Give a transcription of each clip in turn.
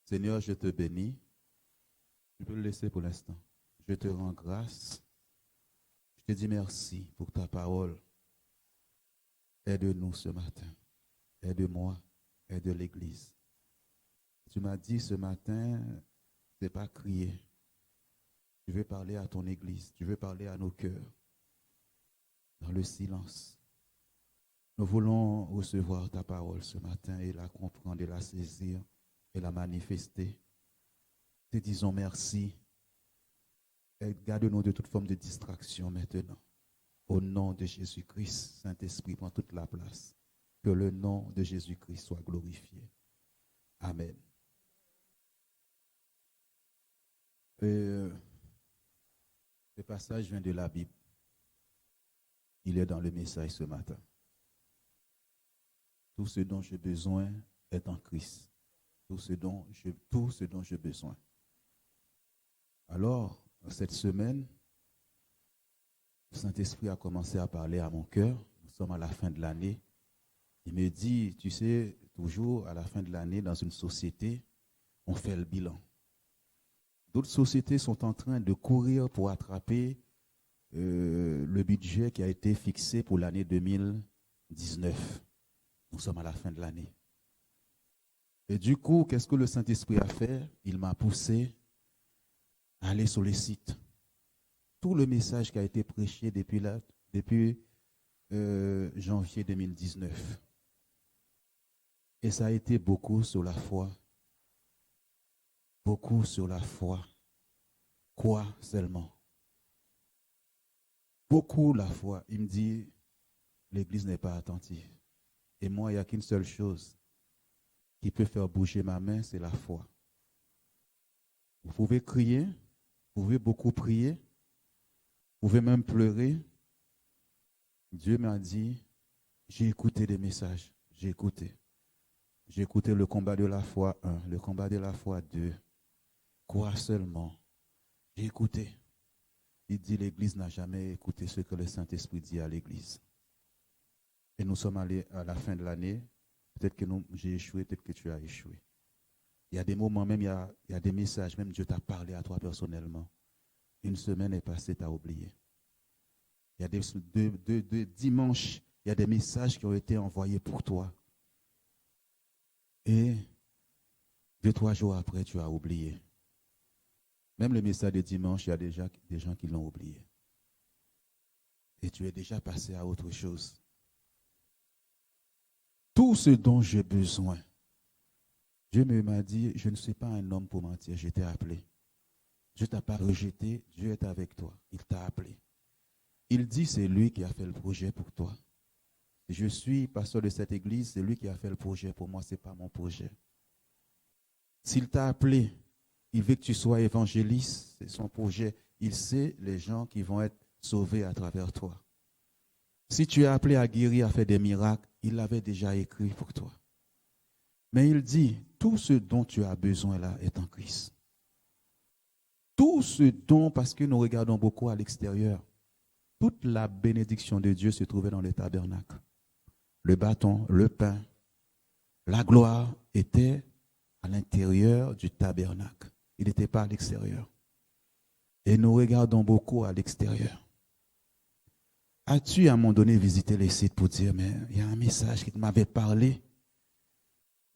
Seigneur, je te bénis. Tu peux le laisser pour l'instant. Je te rends grâce. Je te dis merci pour ta parole. Aide-nous ce matin. Aide-moi. Aide l'Église. Tu m'as dit ce matin, ce n'est pas crier. Tu veux parler à ton Église. Tu veux parler à nos cœurs. Dans le silence. Nous voulons recevoir ta parole ce matin et la comprendre et la saisir et la manifester. Te disons merci. Et garde-nous de toute forme de distraction maintenant. Au nom de Jésus-Christ, Saint-Esprit, prend toute la place. Que le nom de Jésus-Christ soit glorifié. Amen. Ce passage vient de la Bible. Il est dans le message ce matin. Tout ce dont j'ai besoin est en Christ. Tout ce dont j'ai besoin. Alors, cette semaine, le Saint-Esprit a commencé à parler à mon cœur. Nous sommes à la fin de l'année. Il me dit, tu sais, toujours à la fin de l'année, dans une société, on fait le bilan. D'autres sociétés sont en train de courir pour attraper le budget qui a été fixé pour l'année 2019. Nous sommes à la fin de l'année. Et du coup, qu'est-ce que le Saint-Esprit a fait? Il m'a poussé à aller sur les sites. Tout le message qui a été prêché depuis janvier 2019. Et ça a été beaucoup sur la foi. Beaucoup sur la foi. Quoi seulement? Beaucoup la foi. Il me dit, l'Église n'est pas attentive. Et moi, il n'y a qu'une seule chose qui peut faire bouger ma main, c'est la foi. Vous pouvez crier, vous pouvez beaucoup prier, vous pouvez même pleurer. Dieu m'a dit, j'ai écouté des messages, j'ai écouté. J'ai écouté le combat de la foi 1, le combat de la foi 2. Quoi seulement? J'ai écouté. Il dit, l'Église n'a jamais écouté ce que le Saint-Esprit dit à l'Église. Et nous sommes allés à la fin de l'année. Peut-être que j'ai échoué, peut-être que tu as échoué. Il y a des moments, même il y a des messages, même Dieu t'a parlé à toi personnellement. Une semaine est passée, tu as oublié. Il y a des dimanches, il y a des messages qui ont été envoyés pour toi. Et 2-3 jours après, tu as oublié. Même le message de dimanche, il y a déjà des gens qui l'ont oublié. Et tu es déjà passé à autre chose. Tout ce dont j'ai besoin. Dieu m'a dit, je ne suis pas un homme pour mentir, je t'ai appelé. Dieu ne t'a pas rejeté, Dieu est avec toi. Il t'a appelé. Il dit, c'est lui qui a fait le projet pour toi. Je suis pasteur de cette église, c'est lui qui a fait le projet pour moi, ce n'est pas mon projet. S'il t'a appelé, il veut que tu sois évangéliste, c'est son projet. Il sait les gens qui vont être sauvés à travers toi. Si tu es appelé à guérir, à faire des miracles, il l'avait déjà écrit pour toi. Mais il dit, tout ce dont tu as besoin là est en Christ. Tout ce dont, parce que nous regardons beaucoup à l'extérieur, toute la bénédiction de Dieu se trouvait dans le tabernacle. Le bâton, le pain, la gloire était à l'intérieur du tabernacle. Il n'était pas à l'extérieur. Et nous regardons beaucoup à l'extérieur. As-tu à un moment donné visité les sites pour dire, mais il y a un message qui m'avait parlé,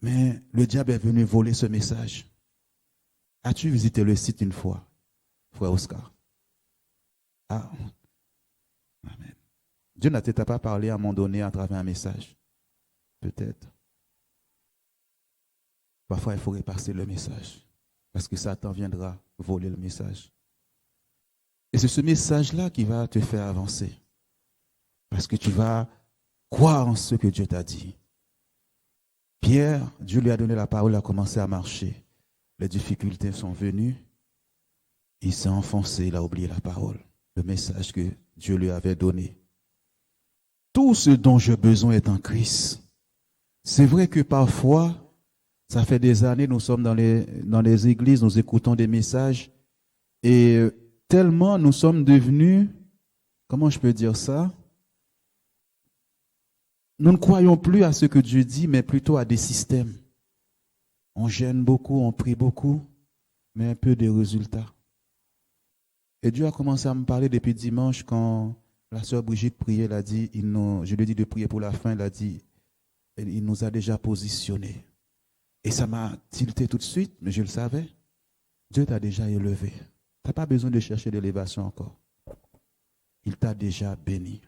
mais le diable est venu voler ce message. As-tu visité le site une fois, frère Oscar? Ah, amen. Dieu n'a peut-être pas parlé à un moment donné à travers un message. Peut-être. Parfois, il faut repasser le message. Parce que Satan viendra voler le message. Et c'est ce message-là qui va te faire avancer. Parce que tu vas croire en ce que Dieu t'a dit. Pierre, Dieu lui a donné la parole, il a commencé à marcher. Les difficultés sont venues. Il s'est enfoncé, il a oublié la parole. Le message que Dieu lui avait donné. Tout ce dont j'ai besoin est en Christ. C'est vrai que parfois, ça fait des années, nous sommes dans les églises, nous écoutons des messages et tellement nous sommes devenus, comment je peux dire ça? Nous ne croyons plus à ce que Dieu dit, mais plutôt à des systèmes. On gêne beaucoup, on prie beaucoup, mais un peu de résultats. Et Dieu a commencé à me parler depuis dimanche quand la sœur Brigitte priait, elle a dit, je lui ai dit de prier pour la fin, elle a dit, il nous a déjà positionnés. Et ça m'a tilté tout de suite, mais je le savais. Dieu t'a déjà élevé. Tu n'as pas besoin de chercher l'élévation encore. Il t'a déjà béni.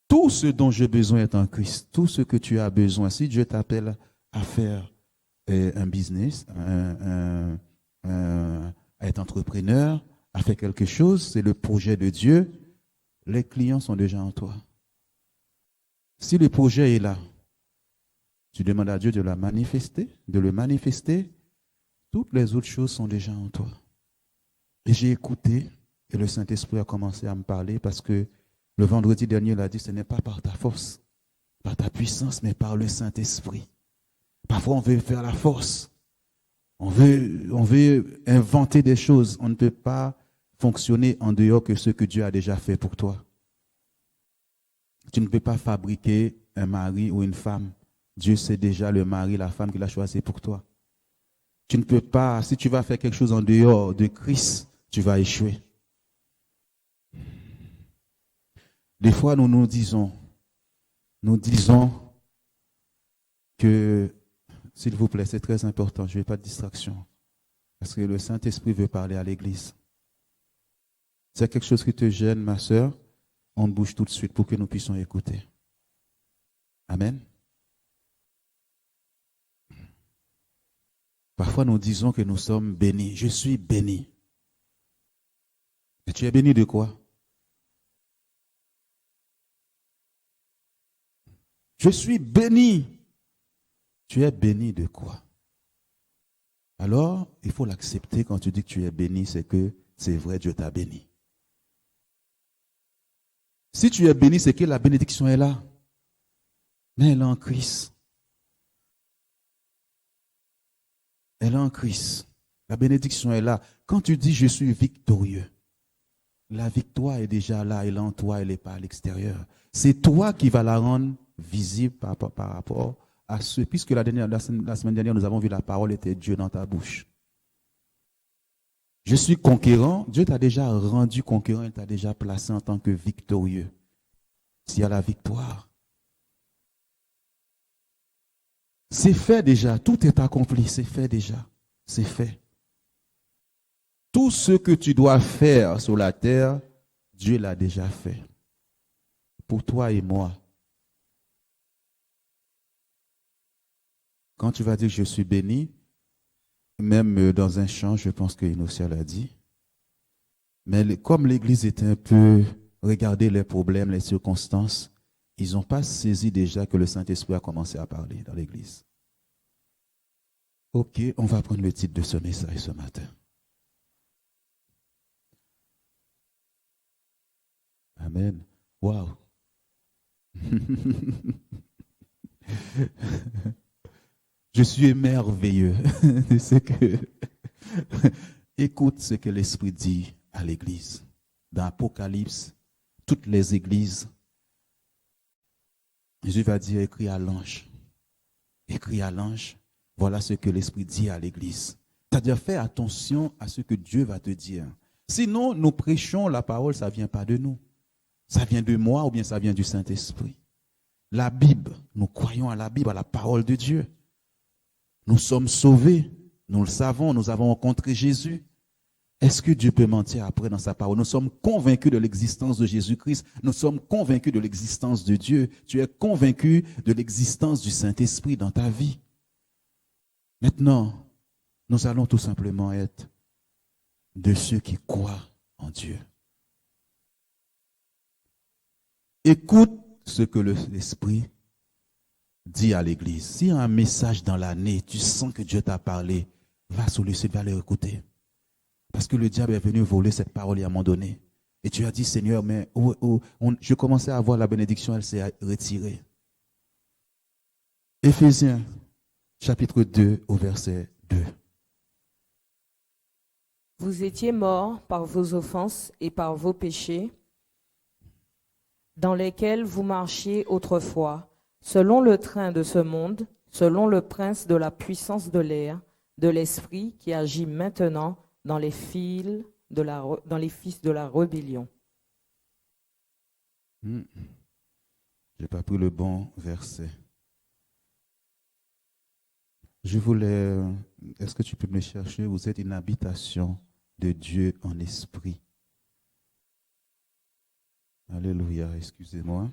Tout ce dont j'ai besoin est en Christ. Tout ce que tu as besoin. Si Dieu t'appelle à faire un business, à être entrepreneur, à faire quelque chose, c'est le projet de Dieu. Les clients sont déjà en toi. Si le projet est là, tu demandes à Dieu de le manifester, toutes les autres choses sont déjà en toi. Et j'ai écouté et le Saint-Esprit a commencé à me parler parce que le vendredi dernier, il a dit, ce n'est pas par ta force, par ta puissance, mais par le Saint-Esprit. Parfois, on veut faire la force. On veut inventer des choses. On ne peut pas fonctionner en dehors que ce que Dieu a déjà fait pour toi. Tu ne peux pas fabriquer un mari ou une femme. Dieu sait déjà le mari, la femme qu'il a choisi pour toi. Tu ne peux pas, si tu vas faire quelque chose en dehors de Christ, tu vas échouer. Des fois, nous disons que, s'il vous plaît, c'est très important, je ne veux pas de distraction, parce que le Saint-Esprit veut parler à l'Église. C'est quelque chose qui te gêne, ma sœur, on bouge tout de suite pour que nous puissions écouter. Amen. Parfois, nous disons que nous sommes bénis. Je suis béni. Mais tu es béni de quoi? Je suis béni. Tu es béni de quoi? Alors, il faut l'accepter quand tu dis que tu es béni, c'est que c'est vrai, Dieu t'a béni. Si tu es béni, c'est que la bénédiction est là. Mais elle est en Christ. Elle est en Christ. La bénédiction est là. Quand tu dis je suis victorieux, la victoire est déjà là, elle est en toi, elle n'est pas à l'extérieur. C'est toi qui vas la rendre visible par rapport à ceux. Puisque la semaine dernière, nous avons vu la parole était Dieu dans ta bouche. Je suis conquérant. Dieu t'a déjà rendu conquérant, il t'a déjà placé en tant que victorieux. S'il y a la victoire, c'est fait déjà. Tout est accompli, c'est fait déjà. C'est fait. Tout ce que tu dois faire sur la terre, Dieu l'a déjà fait. Pour toi et moi. Quand tu vas dire je suis béni, même dans un chant, je pense que Inocia l'a dit. Mais comme l'Église était un peu, regardez les problèmes, les circonstances, ils n'ont pas saisi déjà que le Saint-Esprit a commencé à parler dans l'Église. Ok, on va prendre le titre de ce message ce matin. Amen. Wow. Je suis émerveilleux de ce que... Écoute ce que l'Esprit dit à l'Église. Dans Apocalypse, toutes les églises, Jésus va dire, écris à l'ange. Écris à l'ange. Voilà ce que l'Esprit dit à l'Église. C'est-à-dire, fais attention à ce que Dieu va te dire. Sinon, nous prêchons la parole, ça ne vient pas de nous. Ça vient de moi ou bien ça vient du Saint-Esprit. La Bible, nous croyons à la Bible, à la parole de Dieu. Nous sommes sauvés, nous le savons, nous avons rencontré Jésus. Est-ce que Dieu peut mentir après dans sa parole? Nous sommes convaincus de l'existence de Jésus-Christ. Nous sommes convaincus de l'existence de Dieu. Tu es convaincu de l'existence du Saint-Esprit dans ta vie. Maintenant, nous allons tout simplement être de ceux qui croient en Dieu. Écoute ce que l'Esprit dit à l'Église. S'il y a un message dans l'année, tu sens que Dieu t'a parlé, va sur le site, va l'écouter. Parce que le diable est venu voler cette parole à un moment donné. Et tu as dit, Seigneur, mais je commençais à voir la bénédiction, elle s'est retirée. Éphésiens, chapitre 2, au verset 2. Vous étiez morts par vos offenses et par vos péchés, dans lesquels vous marchiez autrefois, selon le train de ce monde, selon le prince de la puissance de l'air, de l'esprit qui agit maintenant dans les fils dans les fils de la rébellion. J'ai pas pris le bon verset. Je voulais, est-ce que tu peux me chercher? Vous êtes une habitation de Dieu en esprit. Alléluia, excusez-moi.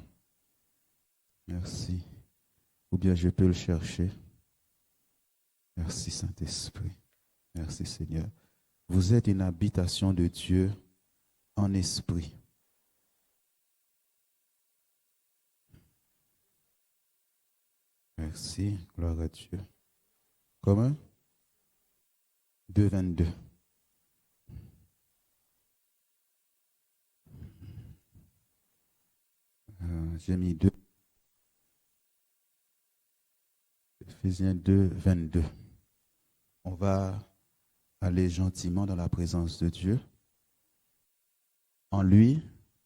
Merci. Ou bien je peux le chercher. Merci Saint-Esprit. Merci Seigneur. Vous êtes une habitation de Dieu en esprit. Merci, gloire à Dieu. Comment? 2,22. J'ai mis 2. Éphésiens 2,22. On va aller gentiment dans la présence de Dieu. En lui,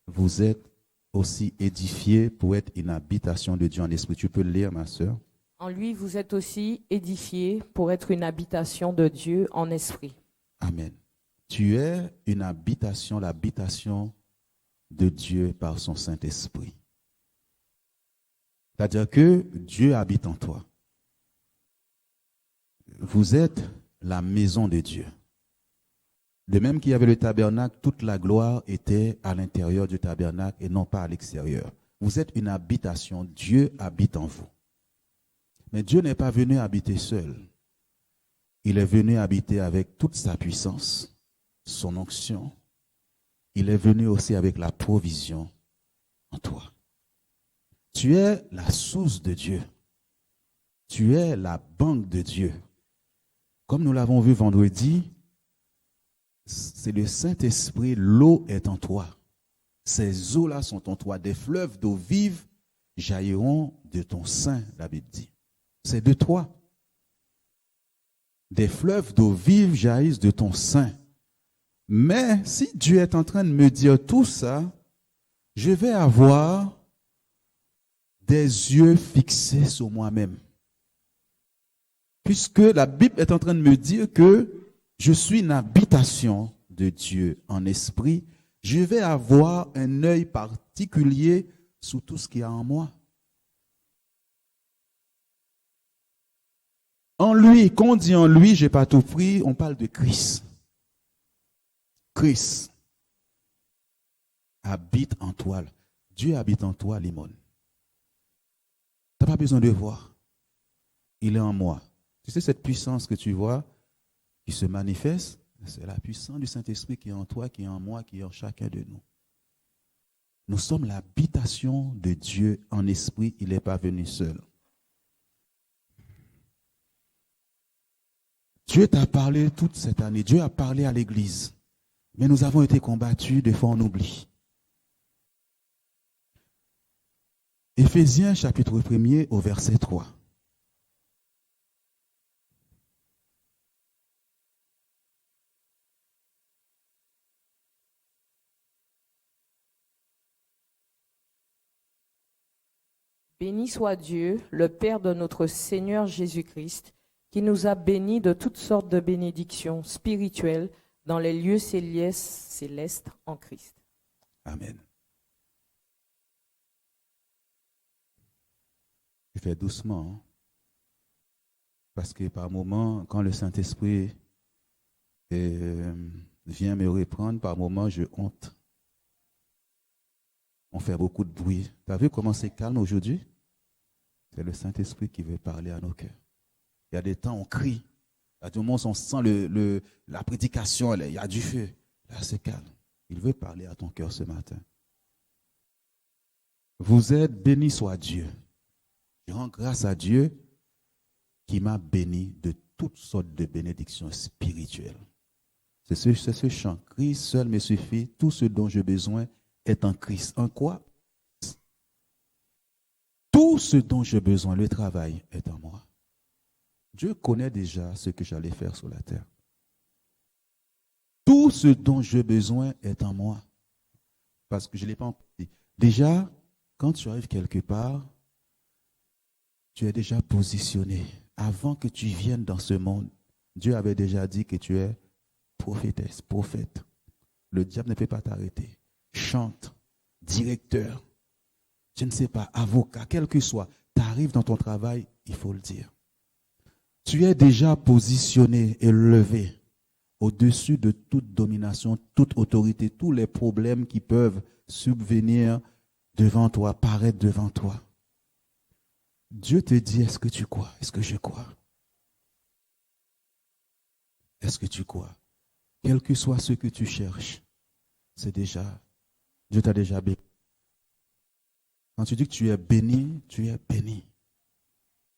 vous êtes aussi édifiés pour être une habitation de Dieu en esprit. Tu peux le lire, ma sœur. En lui, vous êtes aussi édifiés pour être une habitation de Dieu en esprit. Amen. Tu es une habitation, l'habitation de Dieu par son Saint-Esprit. C'est-à-dire que Dieu habite en toi. Vous êtes la maison de Dieu. De même qu'il y avait le tabernacle, toute la gloire était à l'intérieur du tabernacle et non pas à l'extérieur. Vous êtes une habitation, Dieu habite en vous. Mais Dieu n'est pas venu habiter seul. Il est venu habiter avec toute sa puissance, son onction. Il est venu aussi avec la provision en toi. Tu es la source de Dieu. Tu es la banque de Dieu. Comme nous l'avons vu vendredi, c'est le Saint-Esprit, l'eau est en toi. Ces eaux-là sont en toi. Des fleuves d'eau vive jailliront de ton sein, la Bible dit. C'est de toi. Des fleuves d'eau vive jaillissent de ton sein. Mais si Dieu est en train de me dire tout ça, je vais avoir des yeux fixés sur moi-même. Puisque la Bible est en train de me dire que je suis une habitation de Dieu en esprit, je vais avoir un œil particulier sur tout ce qu'il y a en moi. En lui, quand on dit en lui, je n'ai pas tout pris, on parle de Christ. Christ habite en toi. Dieu habite en toi, Limon. Tu n'as pas besoin de voir. Il est en moi. Tu sais, cette puissance que tu vois, qui se manifeste, c'est la puissance du Saint-Esprit qui est en toi, qui est en moi, qui est en chacun de nous. Nous sommes l'habitation de Dieu en esprit. Il n'est pas venu seul. Dieu t'a parlé toute cette année. Dieu a parlé à l'Église. Mais nous avons été combattus, des fois on oublie. Éphésiens chapitre 1er au verset 3. Béni soit Dieu, le Père de notre Seigneur Jésus-Christ, qui nous a bénis de toutes sortes de bénédictions spirituelles dans les lieux célestes en Christ. Amen. Je fais doucement, hein? Parce que par moments, quand le Saint-Esprit vient me reprendre, par moments, je honte. On fait beaucoup de bruit. Tu as vu comment c'est calme aujourd'hui? C'est le Saint-Esprit qui veut parler à nos cœurs. Il y a des temps, on crie. À tout moment, on sent la prédication, il y a du feu. Là, c'est calme. Il veut parler à ton cœur ce matin. Vous êtes bénis soit Dieu. Je rends grâce à Dieu qui m'a béni de toutes sortes de bénédictions spirituelles. C'est ce chant. Christ seul me suffit. Tout ce dont j'ai besoin est en Christ. En quoi? Tout ce dont j'ai besoin, le travail est en moi. Dieu connaît déjà ce que j'allais faire sur la terre. Tout ce dont j'ai besoin est en moi. Parce que je ne l'ai pas encore dit. Déjà, quand tu arrives quelque part, Tu es déjà positionné. Avant que tu viennes dans ce monde, Dieu avait déjà dit que tu es prophétesse, prophète. Le diable ne peut pas t'arrêter. Chante, directeur, je ne sais pas, avocat, quel que soit. Tu arrives dans ton travail, il faut le dire. Tu es déjà positionné et levé au-dessus de toute domination, toute autorité, tous les problèmes qui peuvent subvenir devant toi, paraître devant toi. Dieu te dit, est-ce que tu crois? Est-ce que je crois? Est-ce que tu crois? Quel que soit ce que tu cherches, c'est déjà, Dieu t'a déjà béni. Quand tu dis que tu es béni, tu es béni.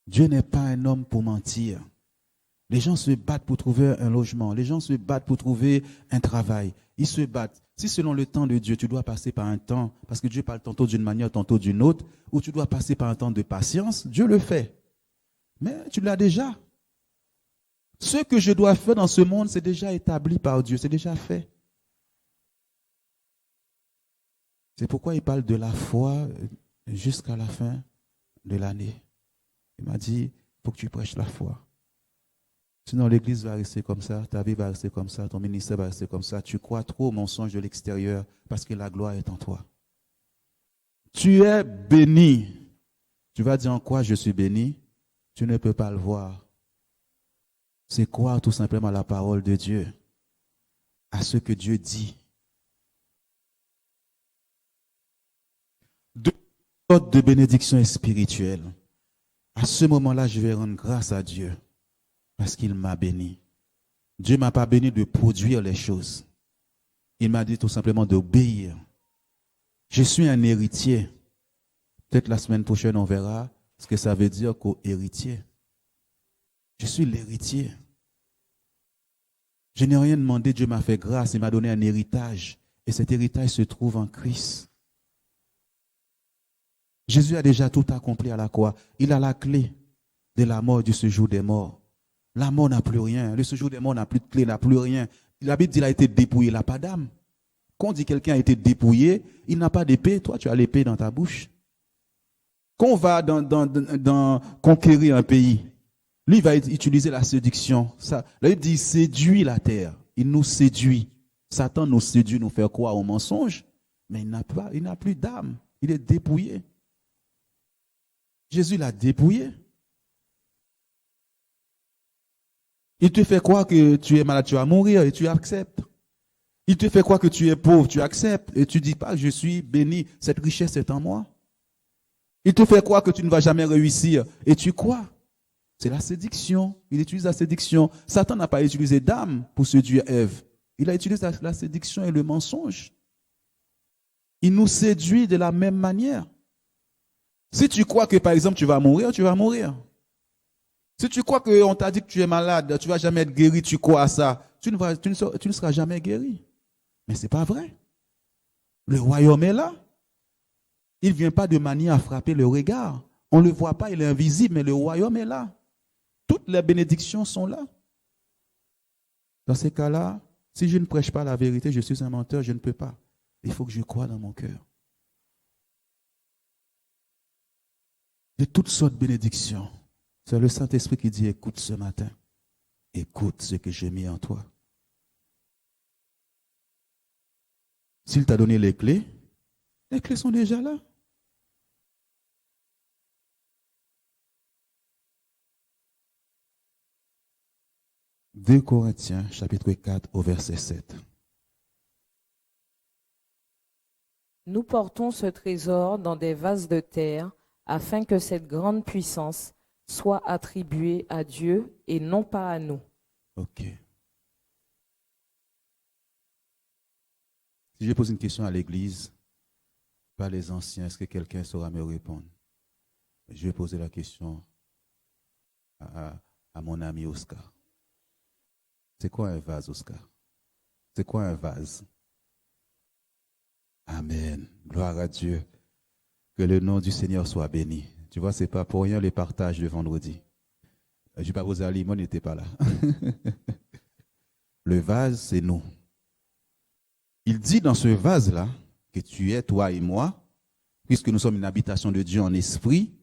Dieu n'est pas un homme pour mentir. Les gens se battent pour trouver un logement. Les gens se battent pour trouver un travail. Ils se battent. Si selon le temps de Dieu, tu dois passer par un temps, parce que Dieu parle tantôt d'une manière, tantôt d'une autre, ou tu dois passer par un temps de patience, Dieu le fait. Mais tu l'as déjà. Ce que je dois faire dans ce monde, c'est déjà établi par Dieu, c'est déjà fait. C'est pourquoi il parle de la foi jusqu'à la fin de l'année. Il m'a dit, il faut que tu prêches la foi. Sinon, l'église va rester comme ça, ta vie va rester comme ça, ton ministère va rester comme ça. Tu crois trop au mensonge de l'extérieur parce que la gloire est en toi. Tu es béni. Tu vas dire en quoi je suis béni? Tu ne peux pas le voir. C'est croire tout simplement à la parole de Dieu, à ce que Dieu dit. Deux sortes de bénédictions spirituelles. À ce moment-là, je vais rendre grâce à Dieu. Parce qu'il m'a béni. Dieu ne m'a pas béni de produire les choses. Il m'a dit tout simplement d'obéir. Je suis un héritier. Peut-être la semaine prochaine, on verra ce que ça veut dire qu'héritier. Je suis l'héritier. Je n'ai rien demandé, Dieu m'a fait grâce, il m'a donné un héritage. Et cet héritage se trouve en Christ. Jésus a déjà tout accompli à la croix. Il a la clé de la mort du séjour des morts. La mort n'a plus rien. Le séjour des morts n'a plus de clé, n'a plus rien. La Bible dit qu'il a été dépouillé, il n'a pas d'âme. Quand on dit quelqu'un a été dépouillé, il n'a pas d'épée. Toi, tu as l'épée dans ta bouche. Quand on va dans conquérir un pays, lui, il va utiliser la séduction. Ça, la Bible dit il séduit la terre. Il nous séduit. Satan nous séduit, nous fait croire au mensonge. Mais il n'a plus d'âme. Il est dépouillé. Jésus l'a dépouillé. Il te fait croire que tu es malade, tu vas mourir et tu acceptes. Il te fait croire que tu es pauvre, tu acceptes et tu ne dis pas je suis béni, cette richesse est en moi. Il te fait croire que tu ne vas jamais réussir et tu crois. C'est la séduction. Il utilise la séduction. Satan n'a pas utilisé d'âme pour séduire Ève. Il a utilisé la séduction et le mensonge. Il nous séduit de la même manière. Si tu crois que par exemple tu vas mourir, tu vas mourir. Si tu crois qu'on t'a dit que tu es malade, tu ne vas jamais être guéri, tu crois à ça, tu ne seras jamais guéri. Mais ce n'est pas vrai. Le royaume est là. Il ne vient pas de manière à frapper le regard. On ne le voit pas, il est invisible, mais le royaume est là. Toutes les bénédictions sont là. Dans ces cas-là, si je ne prêche pas la vérité, je suis un menteur, je ne peux pas. Il faut que je croie dans mon cœur. De toutes sortes de bénédictions. C'est le Saint-Esprit qui dit, écoute ce matin. Écoute ce que j'ai mis en toi. S'il t'a donné les clés sont déjà là. « 2 Corinthiens, chapitre 4, au verset 7. Nous portons ce trésor dans des vases de terre, afin que cette grande puissance soit attribuée à Dieu et non pas à nous. » Ok. Si je pose une question à l'église, pas les anciens, est-ce que quelqu'un saura me répondre? Je vais poser la question à mon ami Oscar. C'est quoi un vase, Oscar? C'est quoi un vase? Amen. Gloire à Dieu. Que le nom du Seigneur soit béni. Tu vois, ce n'est pas pour rien les partages de vendredi. Je ne vais pas vous aller, moi n'était pas là. Le vase, c'est nous. Il dit dans ce vase-là que tu es, toi et moi, puisque nous sommes une habitation de Dieu en esprit,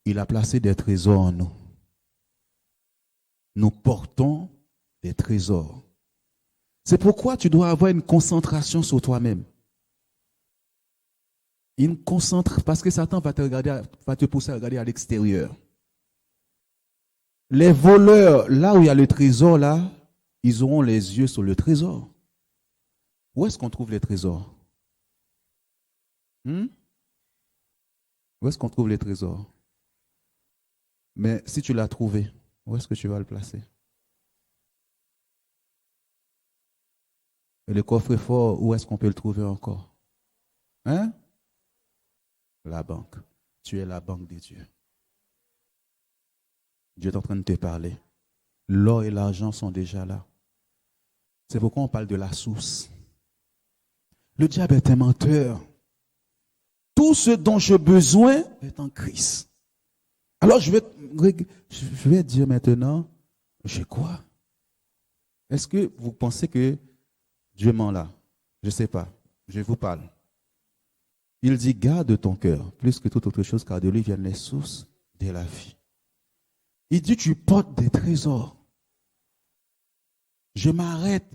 Il a placé des trésors en nous. Nous portons des trésors. C'est pourquoi tu dois avoir une concentration sur toi-même. Parce que Satan va te pousser à regarder à l'extérieur. Les voleurs, là où il y a le trésor, là, ils auront les yeux sur le trésor. Où est-ce qu'on trouve les trésors? Où est-ce qu'on trouve les trésors? Mais si tu l'as trouvé, où est-ce que tu vas le placer? Et le coffre-fort, où est-ce qu'on peut le trouver encore? Hein? La banque. Tu es la banque de Dieu. Dieu est en train de te parler. L'or et l'argent sont déjà là. C'est pourquoi on parle de la source. Le diable est un menteur. Tout ce dont j'ai besoin est en Christ. Alors je vais dire maintenant, j'ai quoi? Est-ce que vous pensez que Dieu ment là? Je ne sais pas. Je vous parle. Il dit, garde ton cœur, plus que toute autre chose, car de lui viennent les sources de la vie. Il dit, tu portes des trésors. Je m'arrête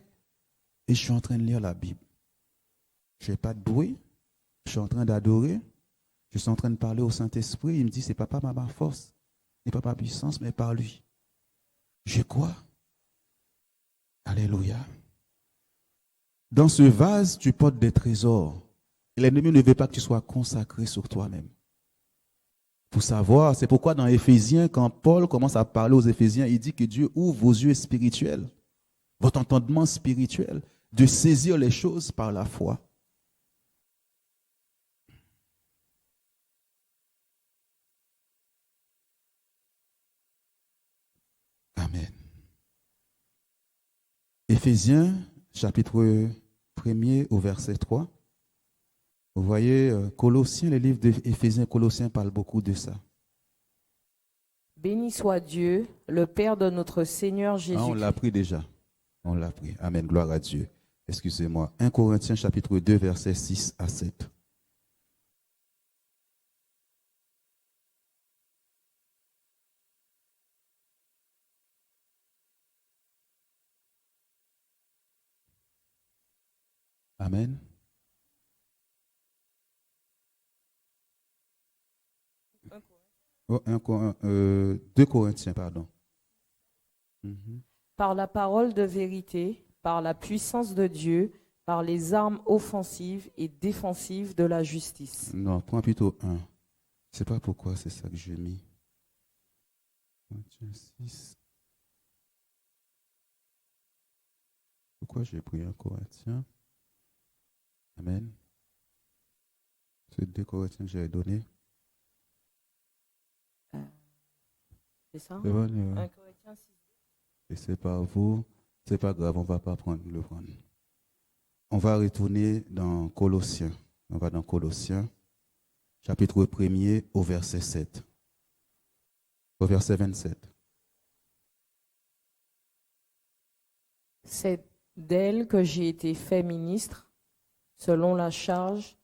et je suis en train de lire la Bible. Je n'ai pas de bruit. Je suis en train d'adorer. Je suis en train de parler au Saint-Esprit. Il me dit, c'est pas ma force, n'est pas ma puissance, mais par lui. J'ai quoi? Alléluia. Dans ce vase, tu portes des trésors. L'ennemi ne veut pas que tu sois consacré sur toi-même. Pour savoir, c'est pourquoi dans Éphésiens, quand Paul commence à parler aux Éphésiens, il dit que Dieu ouvre vos yeux spirituels, votre entendement spirituel, de saisir les choses par la foi. Amen. Éphésiens, chapitre 1er au verset 3. Vous voyez, Colossiens, le livre d'Éphésiens, Colossiens parle beaucoup de ça. Béni soit Dieu, le Père de notre Seigneur Jésus. On l'a pris déjà. On l'a pris. Amen. Gloire à Dieu. Excusez-moi. 1 Corinthiens, chapitre 2, versets 6 à 7. Amen. 2 Corinthiens, pardon. Par la parole de vérité, par la puissance de Dieu, par les armes offensives et défensives de la justice. Non, prends plutôt 1. Je ne sais pas pourquoi c'est ça que j'ai mis. 6. Pourquoi j'ai pris 1 Corinthiens? Amen. C'est 2 Corinthiens que j'avais donné. C'est ça? C'est bon, 1 Corinthiens 6. Et c'est pas vous, c'est pas grave, on ne va pas le prendre. On va retourner dans Colossiens. On va dans Colossiens, chapitre 1er au verset 7. Au verset 27. C'est d'elle que j'ai été fait ministre, selon la charge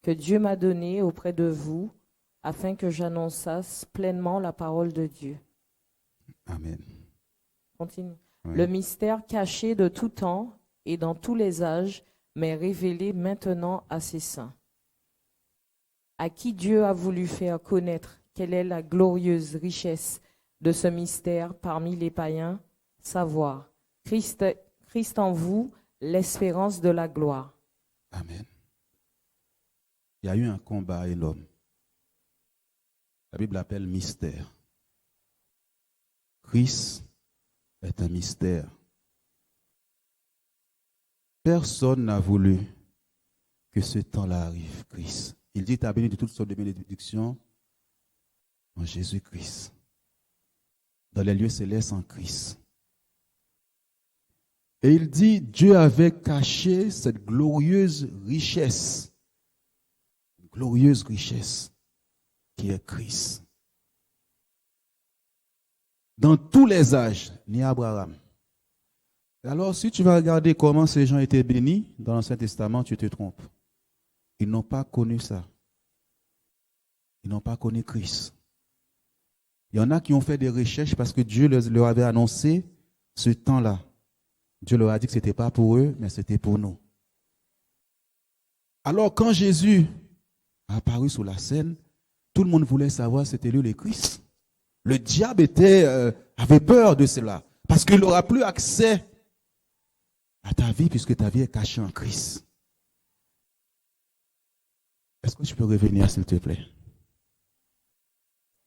que Dieu m'a donnée auprès de vous, afin que j'annonçasse pleinement la parole de Dieu. Amen. Continue. Ouais. Le mystère caché de tout temps et dans tous les âges, mais révélé maintenant à ses saints, à qui Dieu a voulu faire connaître quelle est la glorieuse richesse de ce mystère parmi les païens, savoir Christ en vous, l'espérance de la gloire. Amen. Il y a eu un combat énorme. La Bible l'appelle mystère. Christ est un mystère. Personne n'a voulu que ce temps-là arrive, Christ. Il dit, tu as béni de toutes sortes de bénédictions en Jésus-Christ. Dans les lieux célestes en Christ. Et il dit, Dieu avait caché cette glorieuse richesse qui est Christ. Dans tous les âges, ni Abraham. Alors, si tu vas regarder comment ces gens étaient bénis dans l'Ancien Testament, tu te trompes. Ils n'ont pas connu ça. Ils n'ont pas connu Christ. Il y en a qui ont fait des recherches parce que Dieu leur avait annoncé ce temps-là. Dieu leur a dit que ce n'était pas pour eux, mais c'était pour nous. Alors quand Jésus a apparu sur la scène, tout le monde voulait savoir si c'était lui le Christ. Le diable avait peur de cela parce qu'il n'aura plus accès à ta vie puisque ta vie est cachée en Christ. Est-ce que tu peux revenir s'il te plaît?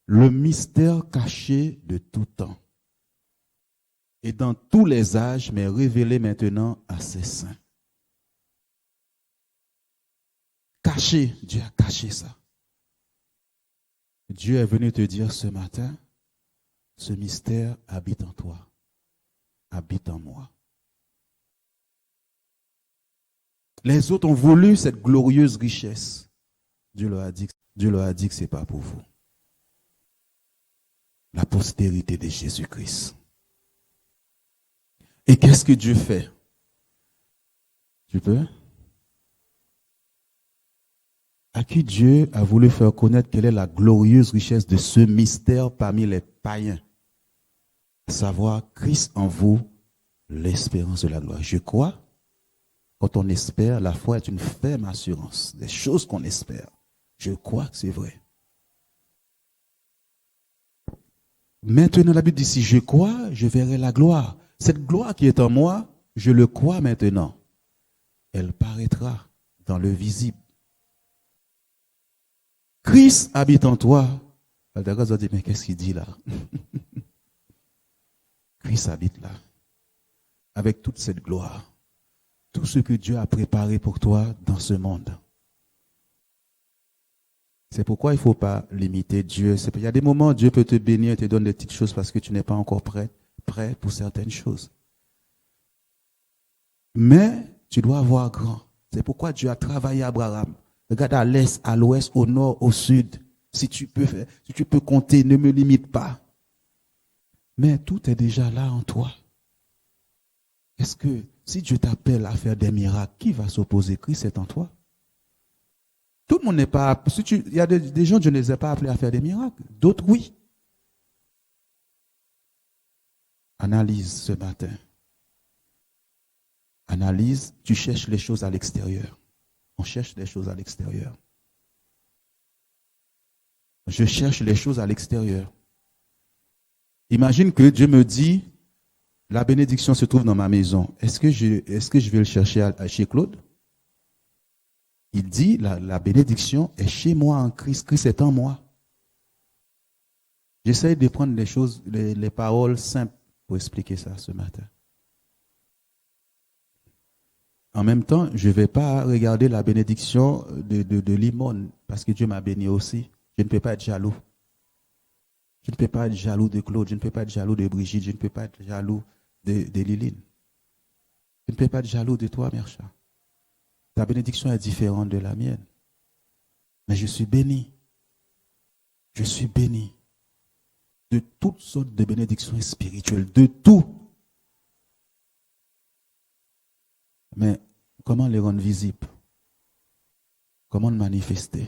Le mystère caché de tout temps et dans tous les âges, mais révélé maintenant à ses saints. Caché, Dieu a caché ça. Dieu est venu te dire ce matin, ce mystère habite en toi, habite en moi. Les autres ont voulu cette glorieuse richesse. Dieu leur a dit que ce n'est pas pour vous. La postérité de Jésus-Christ. Et qu'est-ce que Dieu fait? Tu peux? À qui Dieu a voulu faire connaître quelle est la glorieuse richesse de ce mystère parmi les païens. À savoir, Christ en vous, l'espérance de la gloire. Je crois, quand on espère, la foi est une ferme assurance des choses qu'on espère. Je crois que c'est vrai. Maintenant, la Bible dit, si je crois, je verrai la gloire. Cette gloire qui est en moi, je le crois maintenant. Elle paraîtra dans le visible. Christ habite en toi. D'accord, on dit, mais qu'est-ce qu'il dit là? Christ habite là. Avec toute cette gloire. Tout ce que Dieu a préparé pour toi dans ce monde. C'est pourquoi il ne faut pas limiter Dieu. Il y a des moments où Dieu peut te bénir et te donner des petites choses parce que tu n'es pas encore prêt pour certaines choses. Mais tu dois avoir grand. C'est pourquoi Dieu a travaillé Abraham. Regarde à l'est, à l'ouest, au nord, au sud. Si tu peux compter, ne me limite pas. Mais tout est déjà là en toi. Est-ce que si Dieu t'appelle à faire des miracles, qui va s'opposer? Christ est en toi. Tout le monde n'est pas... Il y a des gens, Dieu ne les a pas appelés à faire des miracles. D'autres, oui. Analyse ce matin. Analyse, tu cherches les choses à l'extérieur. On cherche des choses à l'extérieur. Je cherche les choses à l'extérieur. Imagine que Dieu me dit, la bénédiction se trouve dans ma maison. Est-ce que je vais le chercher chez Claude? Il dit, la bénédiction est chez moi en Christ. Christ est en moi. J'essaie de prendre les choses, les paroles simples pour expliquer ça ce matin. En même temps, je ne vais pas regarder la bénédiction de Limone parce que Dieu m'a béni aussi. Je ne peux pas être jaloux. Je ne peux pas être jaloux de Claude. Je ne peux pas être jaloux de Brigitte. Je ne peux pas être jaloux de Liline. Je ne peux pas être jaloux de toi, Mercha. Ta bénédiction est différente de la mienne. Mais je suis béni. Je suis béni de toutes sortes de bénédictions spirituelles, de tout. Mais comment les rendre visibles? Comment le manifester?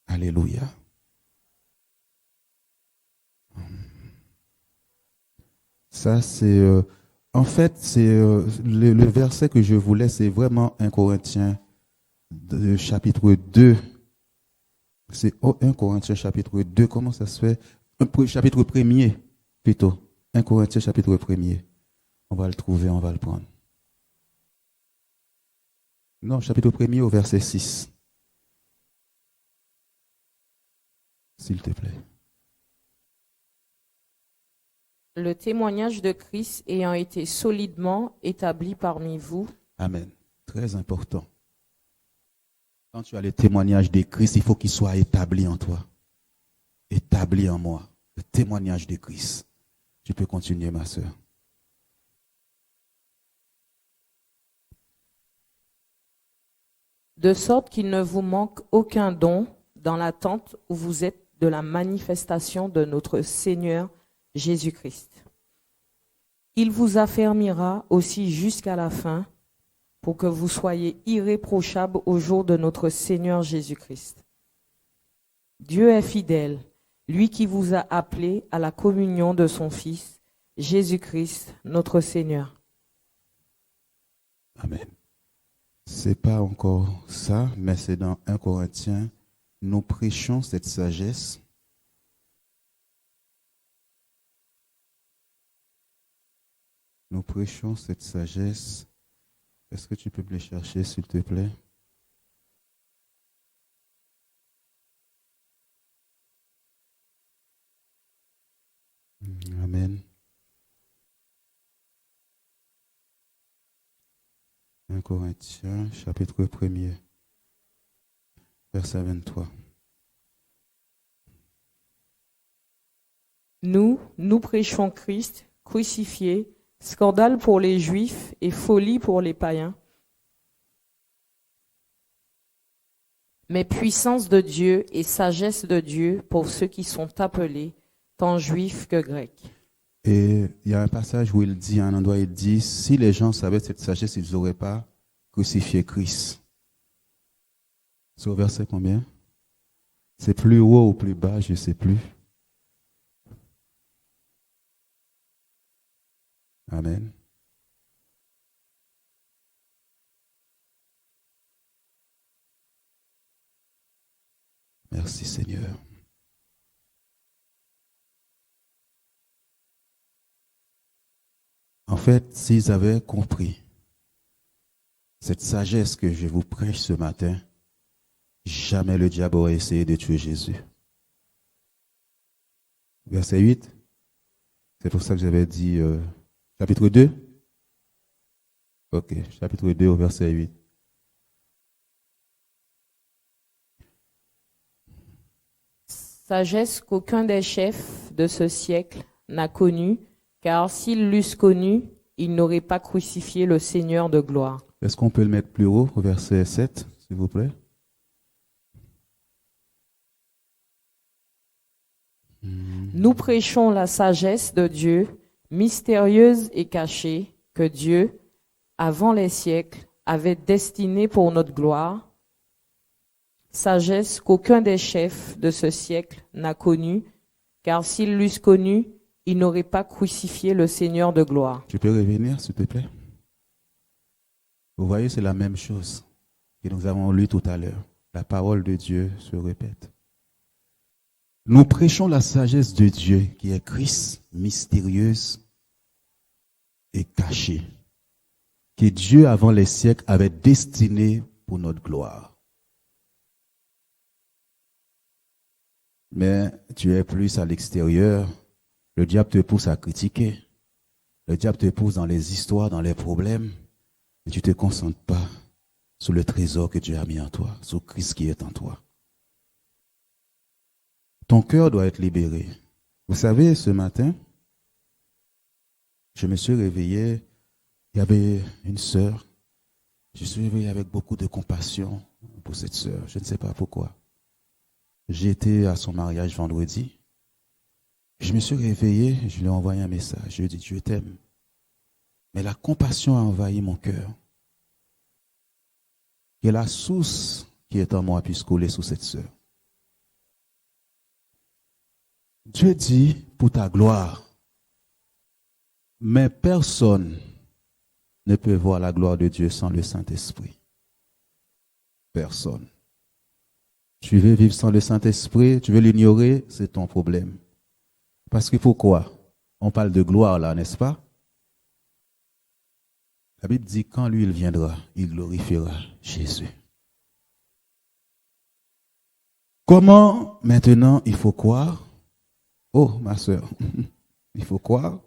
Alléluia. Ça, c'est... en fait, c'est le verset que je voulais, c'est vraiment 1 Corinthiens chapitre 2. C'est 1 Corinthiens chapitre 2. Comment ça se fait? Chapitre 1er, plutôt. 1 Corinthiens chapitre 1er. On va le trouver, on va le prendre. Non, chapitre 1er au verset 6. S'il te plaît. Le témoignage de Christ ayant été solidement établi parmi vous. Amen. Très important. Quand tu as le témoignage de Christ, il faut qu'il soit établi en toi. Établi en moi. Le témoignage de Christ. Tu peux continuer, ma sœur. De sorte qu'il ne vous manque aucun don dans l'attente où vous êtes de la manifestation de notre Seigneur Jésus-Christ. Il vous affermira aussi jusqu'à la fin pour que vous soyez irréprochables au jour de notre Seigneur Jésus-Christ. Dieu est fidèle. lui qui vous a appelés à la communion de son Fils, Jésus-Christ, notre Seigneur. Amen. C'est pas encore ça, mais c'est dans 1 Corinthiens. Nous prêchons cette sagesse. Nous prêchons cette sagesse. Est-ce que tu peux me les chercher, s'il te plaît? Amen. 1 Corinthiens, chapitre 1er, verset 23. Nous prêchons Christ crucifié, scandale pour les Juifs et folie pour les païens, mais puissance de Dieu et sagesse de Dieu pour ceux qui sont appelés, tant juifs que grecs. Et il y a un passage où il dit, à un endroit, il dit, si les gens savaient cette sagesse, ils n'auraient pas crucifié Christ. C'est au verset combien? C'est plus haut ou plus bas, je ne sais plus. Amen. Merci Seigneur. En fait, s'ils avaient compris cette sagesse que je vous prêche ce matin, jamais le diable aurait essayé de tuer Jésus. Verset 8, c'est pour ça que j'avais dit chapitre 2. Ok, chapitre 2 au verset 8. Sagesse qu'aucun des chefs de ce siècle n'a connue, car s'ils l'eussent connue, ils n'auraient pas crucifié le Seigneur de gloire. Est-ce qu'on peut le mettre plus haut au verset 7, s'il vous plaît? Nous prêchons la sagesse de Dieu, mystérieuse et cachée, que Dieu, avant les siècles, avait destinée pour notre gloire. Sagesse qu'aucun des chefs de ce siècle n'a connue, car s'ils l'eussent connue, ils n'auraient pas crucifié le Seigneur de gloire. Tu peux revenir, s'il te plaît? Vous voyez, c'est la même chose que nous avons lu tout à l'heure. La parole de Dieu se répète. Nous prêchons la sagesse de Dieu qui est Christ, mystérieuse et cachée, que Dieu, avant les siècles, avait destinée pour notre gloire. Mais tu es plus à l'extérieur, le diable te pousse à critiquer, le diable te pousse dans les histoires, dans les problèmes, et tu ne te concentres pas sur le trésor que Dieu a mis en toi, sur Christ qui est en toi. Ton cœur doit être libéré. Vous savez, ce matin, je me suis réveillé, il y avait une sœur, je suis réveillé avec beaucoup de compassion pour cette sœur, je ne sais pas pourquoi. J'étais à son mariage vendredi, je me suis réveillé, je lui ai envoyé un message, je lui ai dit, je t'aime. Mais la compassion a envahi mon cœur. Que la source qui est en moi puisse couler sur cette sœur. Dieu dit pour ta gloire, mais personne ne peut voir la gloire de Dieu sans le Saint-Esprit. Personne. Tu veux vivre sans le Saint-Esprit, tu veux l'ignorer, c'est ton problème. Parce que pourquoi? On parle de gloire là, n'est-ce pas? La Bible dit quand lui il viendra, il glorifiera Jésus. Comment maintenant il faut croire? Oh, ma soeur, il faut croire.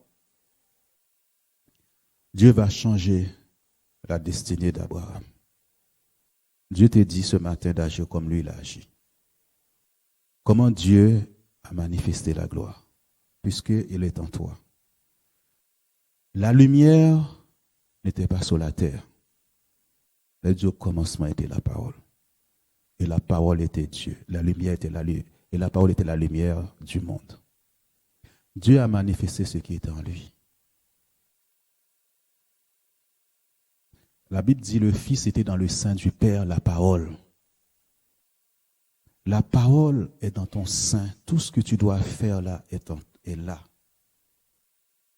Dieu va changer la destinée d'Abraham. Dieu te dit ce matin d'agir comme lui il a agi. Comment Dieu a manifesté la gloire, puisqu'il est en toi. La lumière n'était pas sur la terre. Le Dieu au commencement était la parole. Et la parole était Dieu. La lumière était la lumière. Et la parole était la lumière du monde. Dieu a manifesté ce qui était en lui. La Bible dit le Fils était dans le sein du Père, la parole. La parole est dans ton sein. Tout ce que tu dois faire là est là.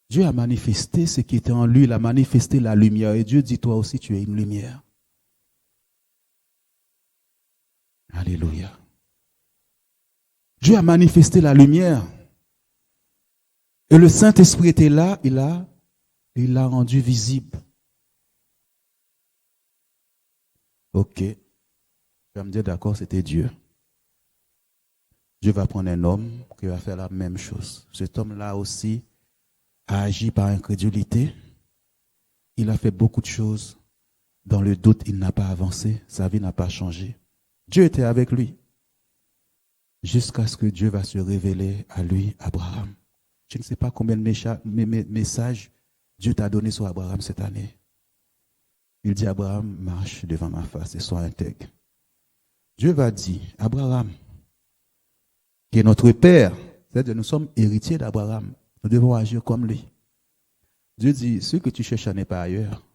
Dieu a manifesté ce qui était en lui. Il a manifesté la lumière. Et Dieu dit, toi aussi, tu es une lumière. Alléluia. Dieu a manifesté la lumière. Et le Saint-Esprit était là. Il l'a rendu visible. Ok. Tu vas me dire, d'accord, c'était Dieu. Dieu va prendre un homme qui va faire la même chose. Cet homme-là aussi a agi par incrédulité. Il a fait beaucoup de choses. Dans le doute, il n'a pas avancé. Sa vie n'a pas changé. Dieu était avec lui. Jusqu'à ce que Dieu va se révéler à lui, Abraham. Je ne sais pas combien de messages Dieu t'a donné sur Abraham cette année. Il dit, Abraham, marche devant ma face et sois intègre. Dieu va dire, Abraham, qui est notre Père, c'est-à-dire nous sommes héritiers d'Abraham. Nous devons agir comme lui. Dieu dit, ce que tu cherches n'est pas ailleurs.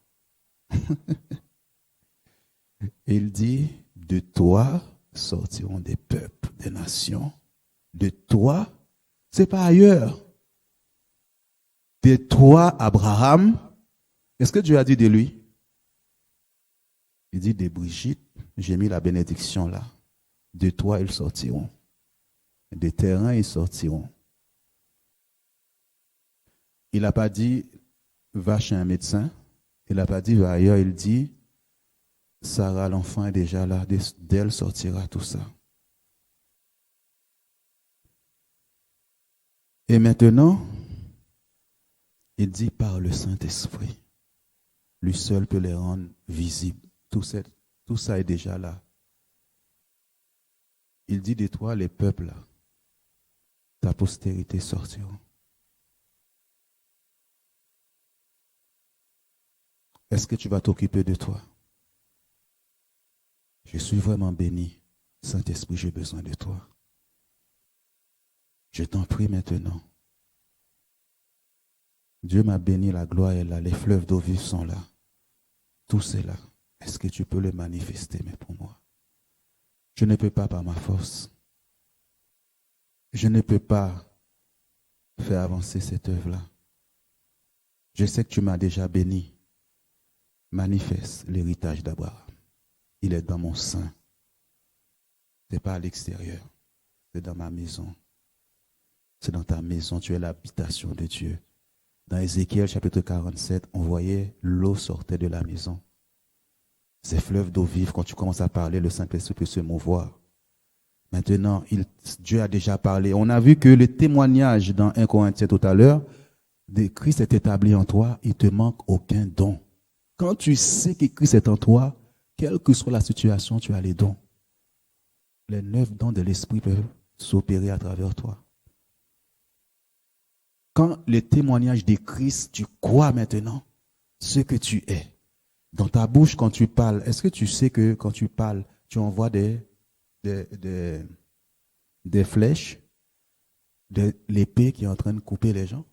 Et il dit, de toi sortiront des peuples, des nations. De toi, c'est pas ailleurs. De toi, Abraham, qu'est-ce que Dieu a dit de lui? Il dit, de Brigitte, j'ai mis la bénédiction là. De toi, ils sortiront. Des terrains, ils sortiront. Il n'a pas dit, va chez un médecin. Il n'a pas dit, va ailleurs. Il dit, Sarah, l'enfant est déjà là. D'elle sortira tout ça. Et maintenant, il dit par le Saint-Esprit. Lui seul peut les rendre visibles. Tout ça est déjà là. Il dit de toi, les peuples, ta postérité sortiront. Est-ce que tu vas t'occuper de toi? Je suis vraiment béni. Saint-Esprit, j'ai besoin de toi. Je t'en prie maintenant. Dieu m'a béni, la gloire est là, les fleuves d'eau vive sont là. Tout c'est là. Est-ce que tu peux le manifester, mais pour moi? Je ne peux pas par ma force. Je ne peux pas faire avancer cette œuvre-là. Je sais que tu m'as déjà béni. Manifeste l'héritage d'Abraham. Il est dans mon sein. Ce n'est pas à l'extérieur. C'est dans ma maison. C'est dans ta maison. Tu es l'habitation de Dieu. Dans Ézéchiel chapitre 47, on voyait l'eau sortait de la maison. Ces fleuves d'eau vive, quand tu commences à parler, le Saint-Esprit peut se mouvoir. Maintenant, Dieu a déjà parlé. On a vu que le témoignage dans 1 Corinthiens tout à l'heure, de Christ est établi en toi, il ne te manque aucun don. Quand tu sais que Christ est en toi, quelle que soit la situation, tu as les dons. Les 9 dons de l'Esprit peuvent s'opérer à travers toi. Quand le témoignage de Christ, tu crois maintenant ce que tu es. Dans ta bouche, quand tu parles, est-ce que tu sais que quand tu parles, tu envoies des flèches, de l'épée qui est en train de couper les gens?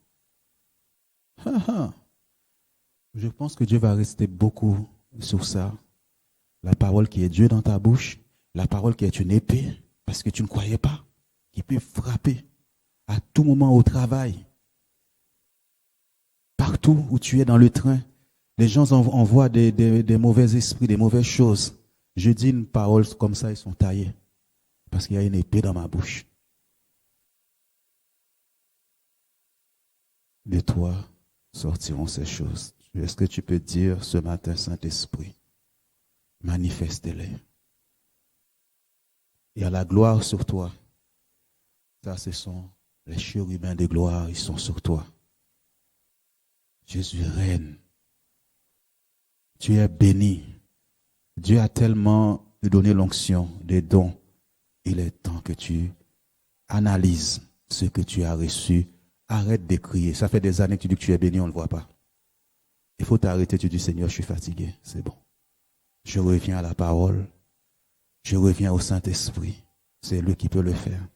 Je pense que Dieu va rester beaucoup sur ça. La parole qui est Dieu dans ta bouche, la parole qui est une épée, parce que tu ne croyais pas, qui peut frapper à tout moment au travail. Partout où tu es dans le train, les gens envoient des mauvais esprits, des mauvaises choses. Je dis une parole comme ça, ils sont taillés. Parce qu'il y a une épée dans ma bouche. De toi sortiront ces choses. Est-ce que tu peux dire ce matin, Saint-Esprit, manifeste-les. Il y a la gloire sur toi. Ça, ce sont les chérubins de gloire, ils sont sur toi. Jésus règne. Tu es béni. Dieu a tellement donné l'onction, des dons. Il est temps que tu analyses ce que tu as reçu. Arrête de crier. Ça fait des années que tu dis que tu es béni, on ne le voit pas. Il faut t'arrêter, tu dis, Seigneur, je suis fatigué. C'est bon. Je reviens à la parole. Je reviens au Saint-Esprit. C'est lui qui peut le faire.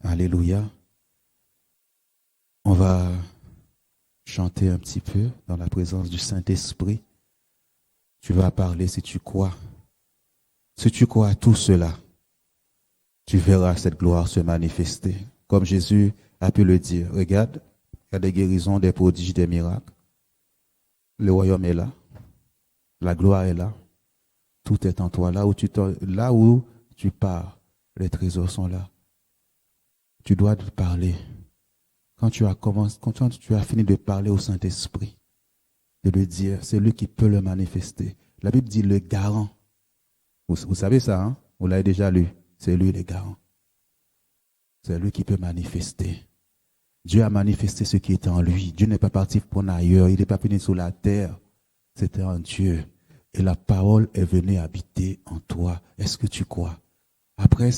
Alléluia. On va chanter un petit peu dans la présence du Saint-Esprit. Tu vas parler si tu crois. Si tu crois à tout cela, tu verras cette gloire se manifester. Comme Jésus a pu le dire. Regarde, il y a des guérisons, des prodiges, des miracles. Le royaume est là. La gloire est là. Tout est en toi. Là où tu pars, les trésors sont là. Tu dois te parler. Quand tu as fini de parler au Saint-Esprit, de le dire, c'est lui qui peut le manifester. La Bible dit le garant. Vous savez ça, hein? Vous l'avez déjà lu. C'est lui le garant. C'est lui qui peut manifester. Dieu a manifesté ce qui était en lui. Dieu n'est pas parti pour ailleurs. Il n'est pas venu sur la terre. C'était en Dieu. Et la parole est venue habiter en toi. Est-ce que tu crois? Après,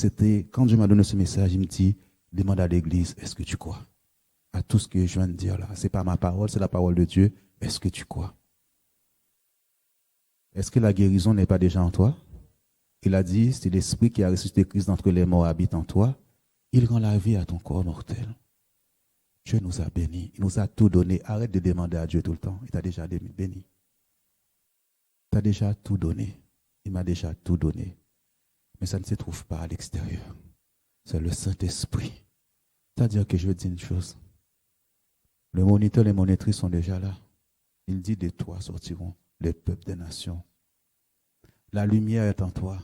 quand Dieu m'a donné ce message, il me dit, demande à l'église, est-ce que tu crois? À tout ce que je viens de dire là. Ce n'est pas ma parole, c'est la parole de Dieu. Est-ce que tu crois? Est-ce que la guérison n'est pas déjà en toi? Il a dit, c'est l'Esprit qui a ressuscité Christ d'entre les morts habite en toi. Il rend la vie à ton corps mortel. Dieu nous a bénis. Il nous a tout donné. Arrête de demander à Dieu tout le temps. Il t'a déjà béni. Il t'a déjà tout donné. Il m'a déjà tout donné. Mais ça ne se trouve pas à l'extérieur. C'est le Saint-Esprit. C'est-à-dire que je veux dire une chose. Le moniteur et les monitrices sont déjà là. Il dit de toi sortiront les peuples des nations. La lumière est en toi.